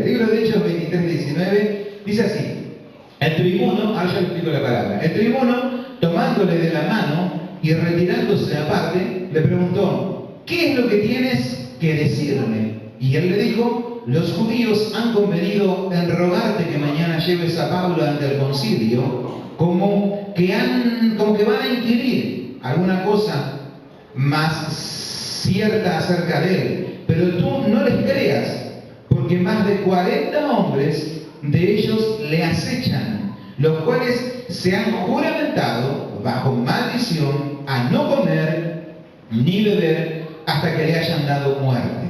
El libro de Hechos 23:19 dice así: el tribuno, ahora yo le explico la palabra, el tribuno, tomándole de la mano y retirándose aparte, le preguntó: ¿qué es lo que tienes que decirme? Y él le dijo: los judíos han convenido en rogarte que mañana lleves a Pablo ante el concilio, como que van a inquirir alguna cosa más cierta acerca de él. Pero tú no les creas, porque más de 40 hombres de ellos le acechan, los cuales se han juramentado bajo maldición a no comer ni beber hasta que le hayan dado muerte.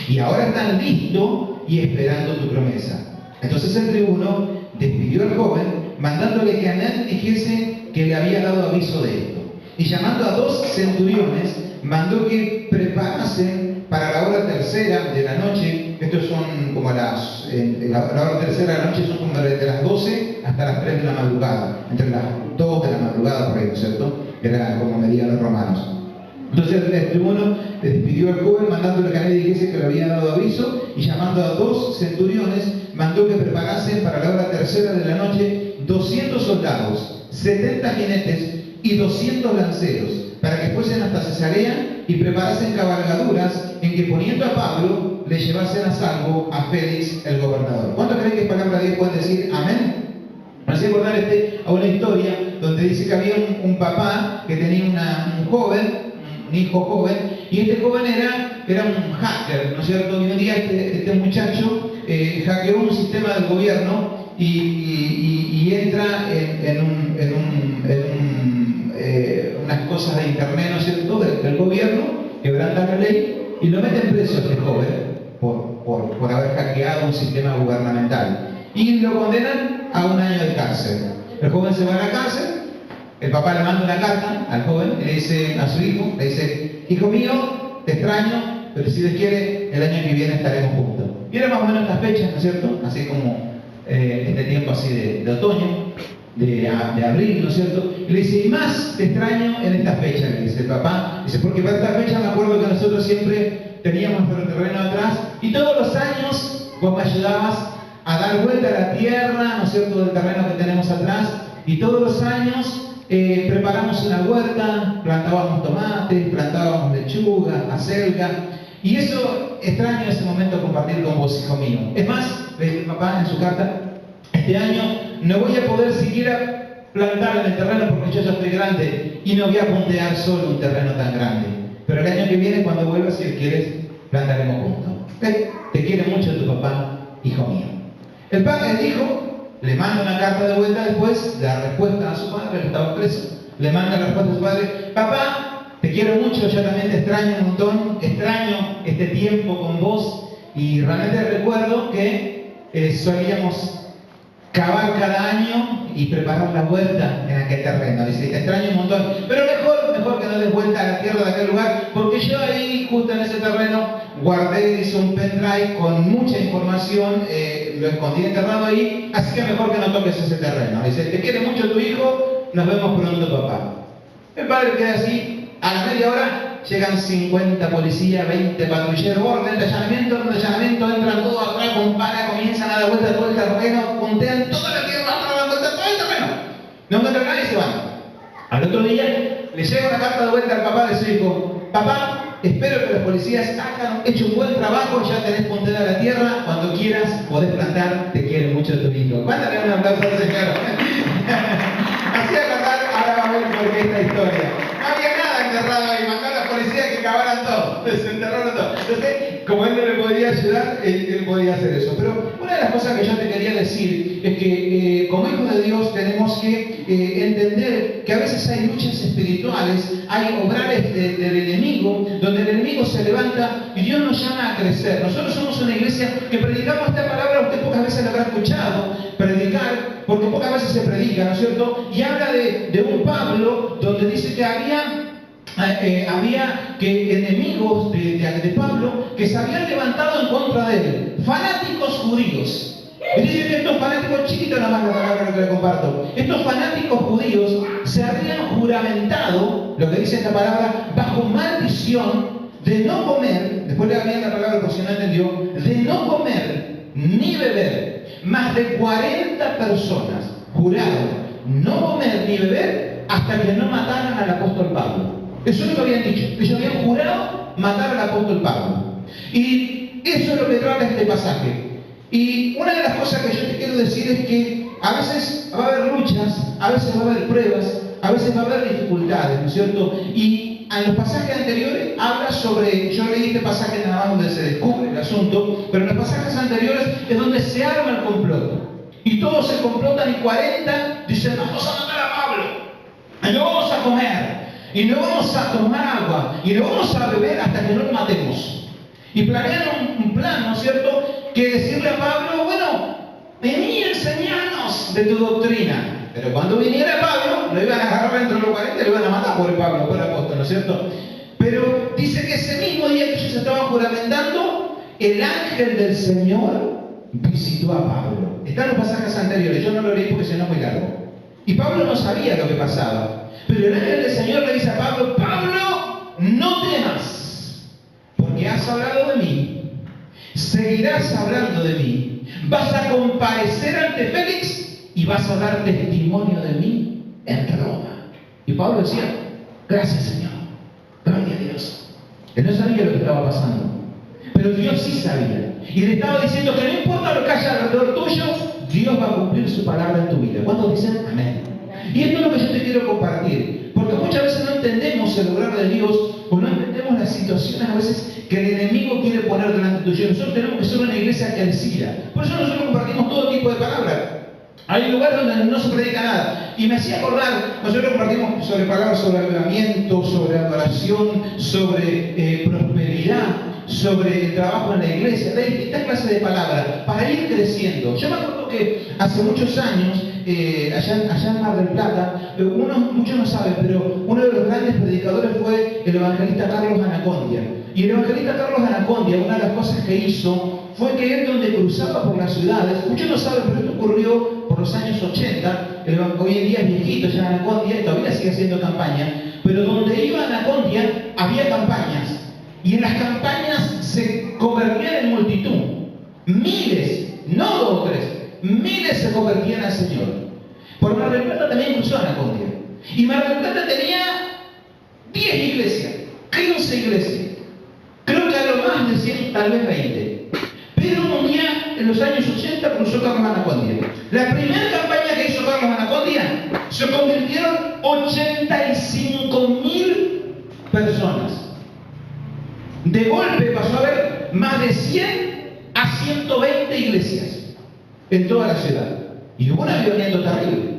Y ahora están listos y esperando tu promesa. Entonces el tribuno despidió al joven, mandándole que a nadie dijese que le había dado aviso de esto. Y llamando a 2 centuriones, mandó que preparasen para la hora tercera de la noche. Estos son como la hora tercera de la noche son como desde las 12 hasta las 3 de la madrugada. Entre las 2 de la madrugada, por ahí, ¿no es cierto? Era como medían los romanos. Entonces el tribuno despidió al joven, mandándole que a nadie dijese que le había dado aviso, y llamando a 2 centuriones, mandó que preparasen para la hora tercera de la noche 200 soldados, 70 jinetes y 200 lanceros, para que fuesen hasta Cesarea y preparasen cabalgaduras en que, poniendo a Pablo, le llevasen a salvo a Félix el gobernador. ¿Cuántos creen que es palabra de Dios? Pueden decir amén. Me hacía acordar a una historia donde dice que había un papá que tenía un joven, un hijo joven, y este joven era un hacker, ¿no es cierto? Y un día este muchacho hackeó un sistema del gobierno y entra en unas cosas de internet, ¿no es cierto?, del gobierno, quebranta la ley, y lo meten preso a este joven por haber hackeado un sistema gubernamental. Y lo condenan a 1 año de cárcel. El joven se va a la cárcel, el papá le manda una carta al joven y le dice a su hijo, le dice: hijo mío, te extraño, pero si Dios quiere, el año que viene estaremos juntos. Y era más o menos estas fechas, ¿no es cierto? Así como este tiempo así de otoño, de abril, ¿no es cierto? Y le dice: y más te extraño en esta fecha, le dice el papá. Dice: porque para esta fecha me acuerdo que nosotros siempre teníamos nuestro terreno atrás y todos los años vos me ayudabas a dar vuelta a la tierra, ¿no es cierto?, del terreno que tenemos atrás, y todos los años preparamos una huerta, plantábamos tomates, plantábamos lechuga, acelga, y eso extraño ese momento compartir con vos, hijo mío. Es más, le dice el papá en su carta: este año no voy a poder siquiera plantar en el terreno porque yo ya estoy grande y no voy a puntear solo un terreno tan grande. Pero el año que viene, cuando vuelvas, si quieres, plantaremos juntos. Te quiere mucho tu papá, hijo mío. El hijo le manda una carta de vuelta después, la respuesta a su padre, él estaba preso, le manda la respuesta a su padre: papá, te quiero mucho, yo también te extraño un montón, extraño este tiempo con vos, y realmente recuerdo que solíamos cavar cada año y preparar la huerta en aquel terreno. Dice: te extraño un montón, pero mejor que no des vuelta a la tierra de aquel lugar, porque yo ahí, justo en ese terreno, guardé, dice, un pendrive con mucha información, lo escondí enterrado ahí, así que mejor que no toques ese terreno. Dice: te quiere mucho tu hijo, nos vemos pronto, papá. El padre queda así. A la media hora llegan 50 policías, 20 patrulleros, orden de allanamiento, entran todos atrás con pala, comienzan a dar vuelta a todo el terreno, puntean toda la tierra, van a dar vuelta a todo el terreno. No encuentran nada y se van. Al otro día le llega una carta de vuelta al papá de su hijo: papá, espero que los policías hayan hecho un buen trabajo, ya tenés punteada la tierra, cuando quieras podés plantar, te quiere mucho tu hijo. Mándale un aplauso al Señor. Así a contar, ahora vamos a ver por qué esta historia. No había nada enterrado ahí, mandó a los policías que cavaran todo, desenterraron todo. Entonces, como él no le podía ayudar, él podía hacer eso. Pero una de las cosas que yo te quería decir es que como hijos de Dios tenemos que entender que a veces hay luchas espirituales, hay obrales del enemigo, donde el enemigo se levanta y Dios nos llama a crecer. Nosotros somos una iglesia que predicamos esta palabra, usted pocas veces la habrá escuchado predicar, porque pocas veces se predica, ¿no es cierto? Y habla de un Pablo donde dice que había que enemigos de Pablo que se habían levantado en contra de él, fanáticos judíos. Y dicen que estos fanáticos, chiquitos nada más la palabra que le comparto, estos fanáticos judíos se habían juramentado, lo que dice esta palabra, bajo maldición de no comer, después le habían la palabra por si no entendió, de no comer ni beber. Más de 40 personas juraron no comer ni beber hasta que no mataran al apóstol Pablo. Eso es lo que habían dicho. Ellos habían jurado matar al apóstol Pablo. Y eso es lo que trata este pasaje. Y una de las cosas que yo te quiero decir es que a veces va a haber luchas, a veces va a haber pruebas, a veces va a haber dificultades, ¿no es cierto? Y en los pasajes anteriores habla sobre, yo leí este pasaje nada más donde se descubre el asunto, pero en los pasajes anteriores es donde se arma el complot. Y todos se complotan y 40 dicen, vamos a matar a Pablo, y no vamos a comer, y no vamos a tomar agua, y no vamos a beber hasta que no lo matemos. Y planean un plan, ¿no es cierto?, que decirle a Pablo, bueno, vení y enseñanos de tu doctrina. Pero cuando viniera Pablo, lo iban a agarrar dentro de los 40 y lo iban a matar por Pablo, por el apóstol, ¿no es cierto? Pero dice que ese mismo día que ellos estaban juramentando, el ángel del Señor visitó a Pablo. Están los pasajes anteriores, yo no lo leí porque si no es muy largo. Y Pablo no sabía lo que pasaba. Pero el ángel del Señor le dice a Pablo, Pablo, no temas, porque has hablado de mí, seguirás hablando de mí, vas a comparecer ante Félix y vas a dar testimonio de mí en Roma. Y Pablo decía, gracias Señor, gloria a Dios. Él no sabía lo que estaba pasando, pero Dios sí sabía. Y le estaba diciendo que no importa lo que haya alrededor tuyo, Dios va a cumplir su palabra en tu vida. ¿Cuántos dicen amén? Y esto es lo que yo te quiero compartir, porque muchas veces no entendemos el obrar de Dios, o no entendemos las situaciones a veces que el enemigo quiere poner delante tuyo. Nosotros tenemos que ser una iglesia que decida. Por eso nosotros compartimos todo tipo de palabras. Hay lugares donde no se predica nada. Y me hacía acordar, nosotros compartimos sobre palabras sobre avivamiento, sobre adoración, sobre prosperidad, sobre el trabajo en la iglesia, de distintas clases de palabras, para ir creciendo. Yo me acuerdo que hace muchos años, allá en Mar del Plata, muchos no saben, pero uno de los grandes predicadores fue el evangelista Carlos Anacondia. Y el evangelista Carlos Anacondia, una de las cosas que hizo fue que él, donde cruzaba por las ciudades, muchos no saben, pero esto ocurrió por los años 80, hoy en día es viejito ya Anacondia, y todavía sigue haciendo campaña, pero donde iba Anacondia había campañas, y en las campañas se convertían en multitud, miles, no 2 o 3, miles se convertían al Señor. Por Mar del Plata también cruzó Anacondia, y Mar del Plata tenía 10 iglesias, 15 iglesias. Creo que a lo más de 100, tal vez 20. Pero un día, en los años 80, cruzó Carlos Anacondia. La primera campaña que hizo Carlos Anacondia, se convirtieron 85.000 personas. De golpe pasó a haber más de 100 a 120 iglesias en toda la ciudad. Y hubo un avivamiento terrible.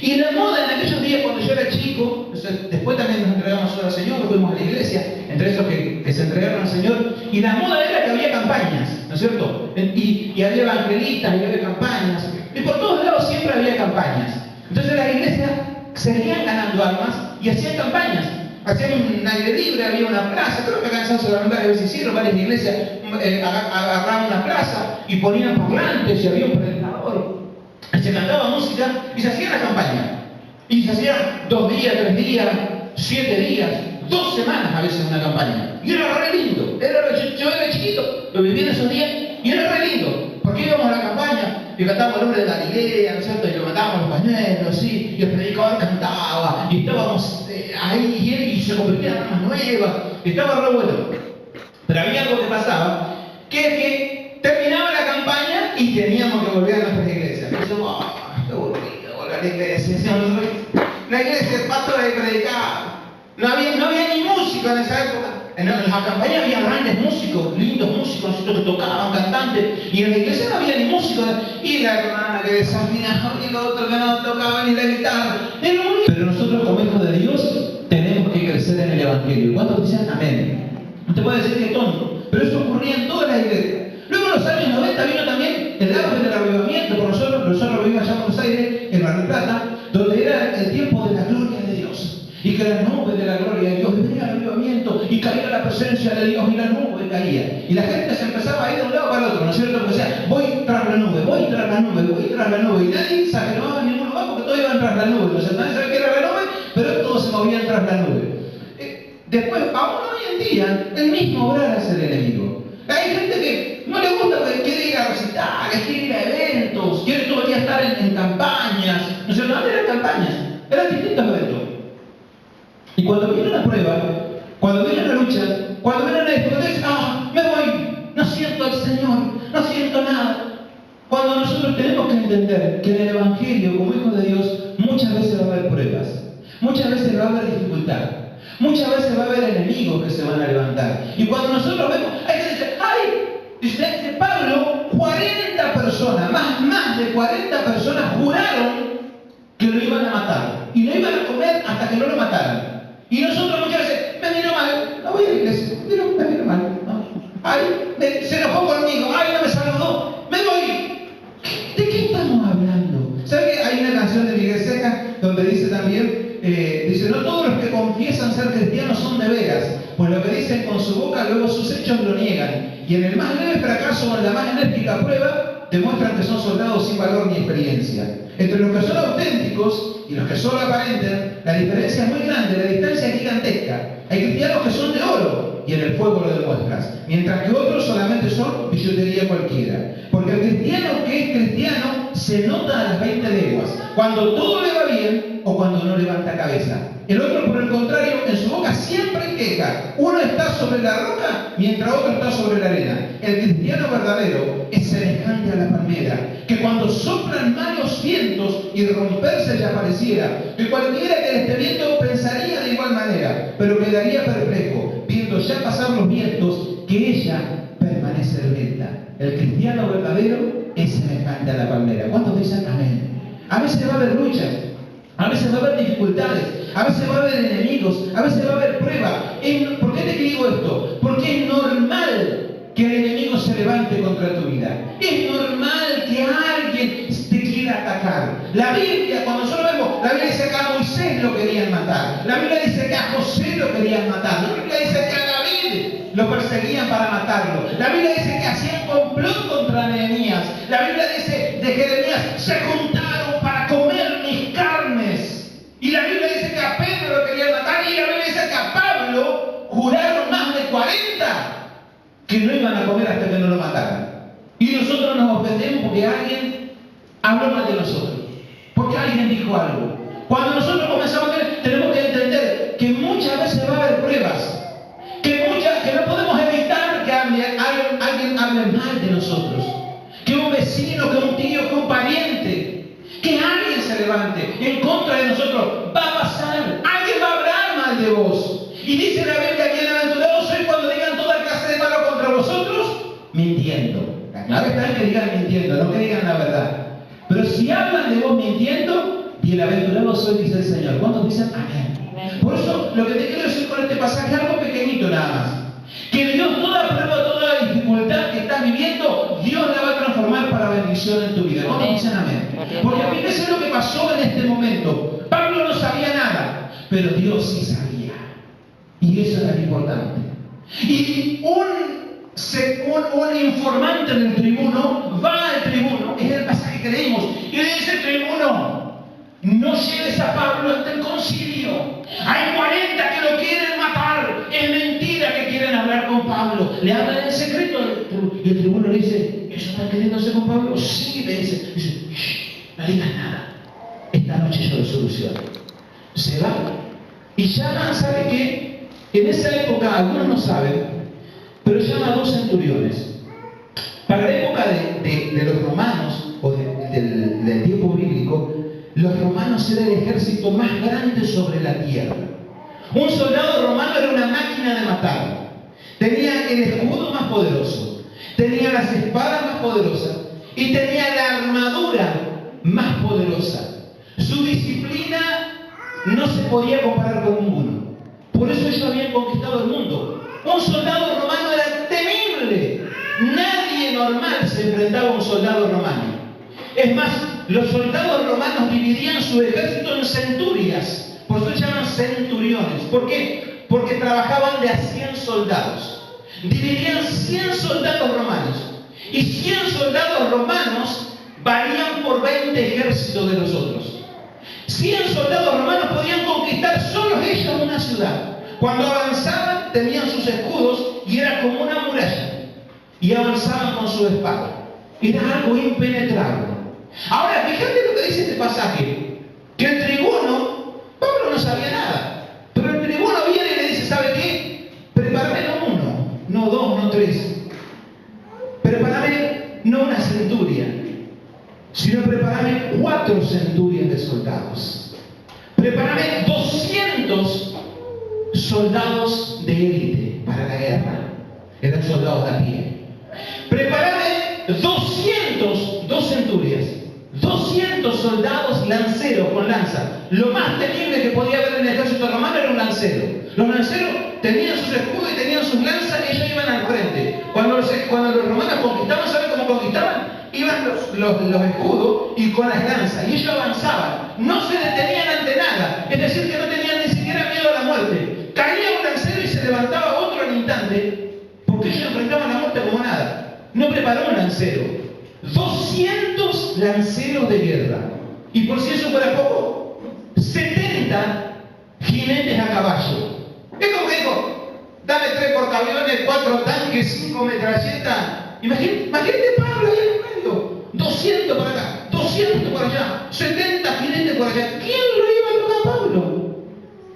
Y la moda en aquellos días, cuando yo era chico, después también nos entregamos al Señor, fuimos a la iglesia, entre esos que se entregaron al Señor, y la moda era que había campañas, ¿no es cierto? Y había evangelistas, y había campañas, y por todos lados siempre había campañas. Entonces las iglesias seguían ganando almas y hacían campañas. Hacían un aire libre, había una plaza, creo que acá en San Sebastián a veces hicieron, varias iglesias agarraban una plaza y ponían parlantes y había un predicador. Se cantaba música y se hacía la campaña. Y se hacía 2 días, 3 días, 7 días, 2 semanas a veces una campaña. Y era re lindo. Yo era chiquito, lo viví en esos días y era re lindo. Porque íbamos a la campaña y cantábamos el nombre de Galilea, ¿no es cierto? Y lo mandábamos los pañuelos, ¿sí? Y el predicador cantaba y estábamos ahí y se convertían en almas nuevas. Estaba re bueno. Pero había algo que pasaba, que es que terminaba la campaña y teníamos que volver a nuestras iglesias. Y yo, qué aburrido volver a la iglesia. La iglesia, el pastor ahí predicaba. No había ni música en esa época. En la campaña había grandes músicos, lindos músicos, nosotros que tocaban, cantantes. Y en la iglesia no había ni músicos. Y la hermana que desafinaba, y el otro que no tocaba ni la guitarra. Pero nosotros, como hijos de Dios, tenemos que crecer en el Evangelio. ¿Cuántos dicen amén? No te puedo decir que es tonto, pero eso ocurría en todas las iglesias. Luego en los años 90 vino también el auge del avivamiento, por nosotros vivimos allá en Buenos Aires, en Mar del Plata, donde era el tiempo de la gloria de Dios. Y que la nube de la gloria de Dios venía al avivamiento y caía la presencia de Dios y la nube caía. Y la gente se empezaba a ir de un lado para el otro, ¿no es cierto? Porque decía, voy tras la nube, voy tras la nube, voy tras la nube. Y nadie se aferraba a ningún lugar porque todos iban tras la nube. Entonces nadie sabía que era la nube, pero todos se movían tras la nube. Después, aún hoy en día, el mismo obrar hace el enemigo. Hay gente que no le gusta porque quiere ir a recitales, quiere ir a eventos, quiere todo el día estar en campañas. No sé, no eran campañas, eran distintos eventos. Y cuando viene una prueba, cuando viene una lucha, cuando viene una dificultad, me voy, no siento al Señor, no siento nada. Cuando nosotros tenemos que entender que en el Evangelio, como hijos de Dios, muchas veces va a haber pruebas, muchas veces va a haber dificultad, muchas veces va a haber enemigos que se van a levantar. Y cuando nosotros vemos, hay que decir, dice Pablo, 40 personas, más de 40 personas juraron que lo iban a matar y lo iban a comer hasta que no lo mataran. Y nosotros muchas veces, me miro mal, no voy a la iglesia, me miro mal, no. Se enojó conmigo, no me saludó, me voy. ¿De qué estamos hablando? ¿Sabe que hay una canción de Miguel Seca donde dice también, dice, no todos los que confiesan ser cristianos son de veras, pues lo que dicen con su boca luego sus hechos lo niegan, y en el más leve fracaso o en la más enérgica prueba demuestran que son soldados sin valor ni experiencia. Entre los que son auténticos y los que solo aparentan, la diferencia es muy grande, la distancia es gigantesca. Hay cristianos que son de oro y en el fuego lo demuestras, mientras que otros solamente son billutería cualquiera. Porque el cristiano que es cristiano se nota a las 20 leguas, cuando todo le va bien o cuando no levanta cabeza. El otro, por el contrario, en su boca siempre queja. Uno está sobre la roca, mientras otro está sobre la arena. El cristiano verdadero es semejante a la palmera, que cuando soplan malos vientos y romperse ya pareciera, que cualquiera que le esté viendo pensaría de igual manera, pero quedaría perplejo, viendo ya pasar los vientos, que ella permanece recta. El cristiano verdadero es semejante a la palmera. ¿Cuántos dicen amén? A veces va a haber luchas, a veces va a haber dificultades, a veces va a haber enemigos, a veces va a haber pruebas. ¿Por qué te digo esto? Porque es normal que el enemigo se levante contra tu vida. Es normal que alguien te quiera atacar. La Biblia, cuando nosotros vemos, la Biblia dice que a Moisés lo querían matar. La Biblia dice que a José lo querían matar. La Biblia dice que a David lo perseguían para matarlo. La Biblia dice que hacían complot contra Nehemías. La Biblia dice de Jeremías, se juntaron para comer mis carnes. Y la Biblia dice que a Pedro lo querían matar. Y la Biblia dice que a Pablo juraron más de 40 que no iban a comer hasta que no lo mataran. Y nosotros nos ofendemos porque alguien habló mal de nosotros, porque alguien dijo algo. Cuando nosotros comenzamos a ver, tenemos que entender que muchas veces va a haber pruebas, que no podemos evitar que alguien hable mal de nosotros, que un vecino, que un tío, que un pariente, que alguien se levante en contra de nosotros. Va a pasar, alguien va a hablar mal de vos. Y dice la Biblia, bienaventurados sois cuando digan toda clase de malo contra vosotros, mintiendo. La clave está en que digan mintiendo, no que digan la verdad. Pero si hablan de vos mintiendo, bienaventurados sois, dice el Señor. ¿Cuántos dicen amén? Por eso, lo que te quiero decir con este pasaje es algo pequeñito nada más. Que Dios, toda prueba, toda dificultad que estás viviendo, Dios la va a transformar para bendición en tu vida. ¿Cuántos dicen amén? Porque fíjense lo que pasó en este momento. Pablo no sabía nada, pero Dios sí sabía. Y eso era lo importante. Y un informante del tribuno va al tribuno, es el pasaje que leímos, y le dice al tribuno, no lleves a Pablo ante el concilio. Hay 40 que lo quieren matar. Es mentira que quieren hablar con Pablo. Le hablan en secreto. Y el tribuno le dice, ¿eso están queriendo hacer con Pablo? Sí, le dice, no digas nada. Esta noche yo lo soluciono. Se va y llama, ¿sabe qué? En esa época, algunos no saben, pero llama a 2 centuriones. Para la época de los romanos, o del tiempo bíblico, los romanos eran el ejército más grande sobre la tierra. Un soldado romano era una máquina de matar. Tenía el escudo más poderoso, tenía las espadas más poderosas y tenía la armadura más poderosa. Su disciplina no se podía comparar con ninguno. Por eso ellos habían conquistado el mundo. Un soldado romano era temible. Nadie normal se enfrentaba a un soldado romano. Es más, los soldados romanos dividían su ejército en centurias. Por eso se llaman centuriones. ¿Por qué? Porque trabajaban de a 100 soldados. Dividían 100 soldados romanos. Y 100 soldados romanos valían por 20 ejércitos de los otros. 100 soldados romanos podían conquistar solo ellos una ciudad. Cuando avanzaban tenían sus escudos y era como una muralla. y avanzaban con su espada. Era algo impenetrable. Ahora, fíjate lo que dice este pasaje, que el tribuno, Pablo no sabía nada, pero el tribuno viene y le dice, ¿sabe qué? Prepárame no uno, no dos, no tres. Prepárame no una centuria, sino prepárame 4 centurias de soldados. Prepárame 200 soldados de élite para la guerra. Eran soldados de a pie. Prepárame 2 centurias, 200 soldados lanceros con lanza. Lo más temible que podía haber en el ejército romano era un lancero. Los lanceros tenían sus escudos y tenían sus lanzas y ellos iban al frente. Cuando los romanos conquistaban, ¿saben cómo conquistaban? Iban los escudos y con las lanzas, y ellos avanzaban. No se detenían ante nada, es decir, que no tenían ni siquiera miedo a la muerte. Caía un lancero y se levantaba otro al instante, porque ellos enfrentaban la muerte como nada. No preparó un lancero. 200 lanceros de guerra. Y por si eso fuera poco, 70 jinetes a caballo. Es como que dijo, dame 3 portaaviones, 4 tanques, 5 metralletas. Imagínate Pablo ahí en el medio. 200 por acá, 200 por allá, 70 jinetes por allá. ¿Quién lo iba a tocar a Pablo?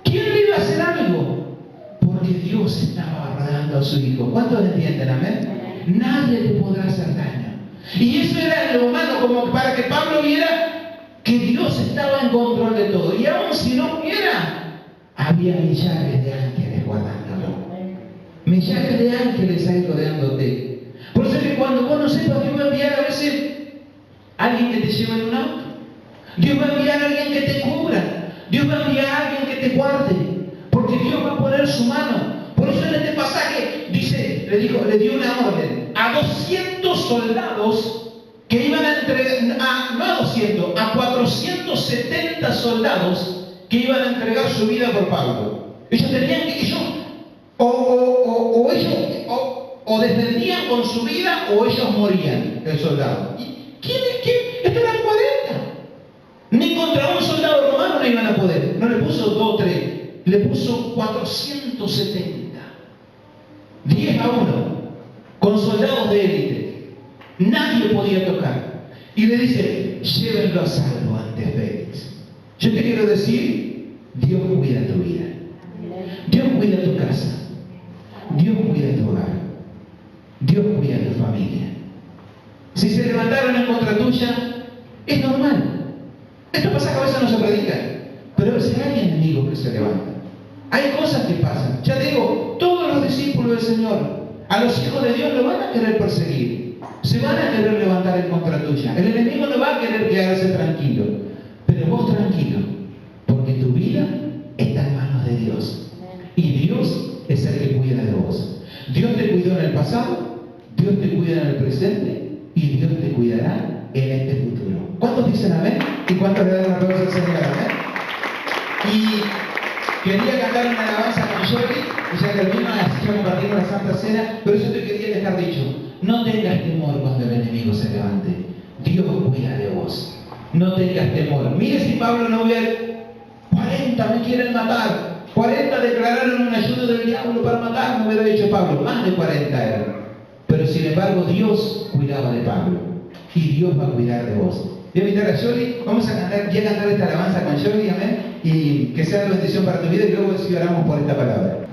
¿Quién le iba a hacer algo? Porque Dios estaba rodeando a su hijo. ¿Cuántos entienden? Amén. Nadie le podrá hacer daño. Y eso era en lo humano, como para que Pablo viera que Dios estaba en control de todo. Y aún si no viera, había millares de ángeles guardándolo. Millares de ángeles ahí rodeándote. Por eso es que cuando vos no sepas, Dios va a enviar a veces a alguien que te lleve en un auto. Dios va a enviar a alguien que te cubra. Dios va a enviar a alguien que te guarde. Porque Dios va a poner su mano. Por eso en este pasaje dice, le dio una orden a 200 soldados que iban a entregar, no a 200, a 470 soldados que iban a entregar su vida por Pablo. Ellos tenían que, ellos o defendían con su vida o ellos morían, el soldado. ¿Y quién? Estos eran 40. Ni contra un soldado romano no iban a poder. No le puso 2 o 3, le puso 470. 10 a 1, con soldados de élite. Nadie podía tocar. Y le dice, llévenlo a salvo ante Félix. Yo te quiero decir, Dios cuida tu vida. Dios cuida tu casa. Dios cuida tu hogar. Dios cuida tu familia. Si se levantaron en contra tuya, es normal. Esto pasa que a veces no se predica, pero si hay enemigos que se levantan, hay cosas que pasan. Ya digo, todos los discípulos del Señor, a los hijos de Dios lo van a querer perseguir, se van a querer levantar en contra tuya. El enemigo no va a querer quedarse tranquilo, pero vos tranquilo, porque tu vida está en manos de Dios. Y Dios es el que cuida de vos. Dios te cuidó en el pasado, Dios te cuida en el presente y Dios te cuidará en este futuro. ¿Cuántos dicen amén? ¿Y cuántos le dan la aplauso al Señor? Amén. Y quería cantar una alabanza con Jordi, y ya termino, así ya compartimos la Santa Cena, pero eso te quería dejar dicho. No tengas temor cuando el enemigo se levante. Dios cuida de vos. No tengas temor. Mire si Pablo no ve 40 me quieren matar. 40 declararon un ayuno del diablo para matar, me hubiera dicho Pablo. Más de 40 eran. Pero sin embargo Dios cuidaba de Pablo. Y Dios va a cuidar de vos. Voy a invitar a Jordi, vamos a cantar esta alabanza con Jordi, amén. Y que sea de bendición para tu vida y luego oramos por esta palabra.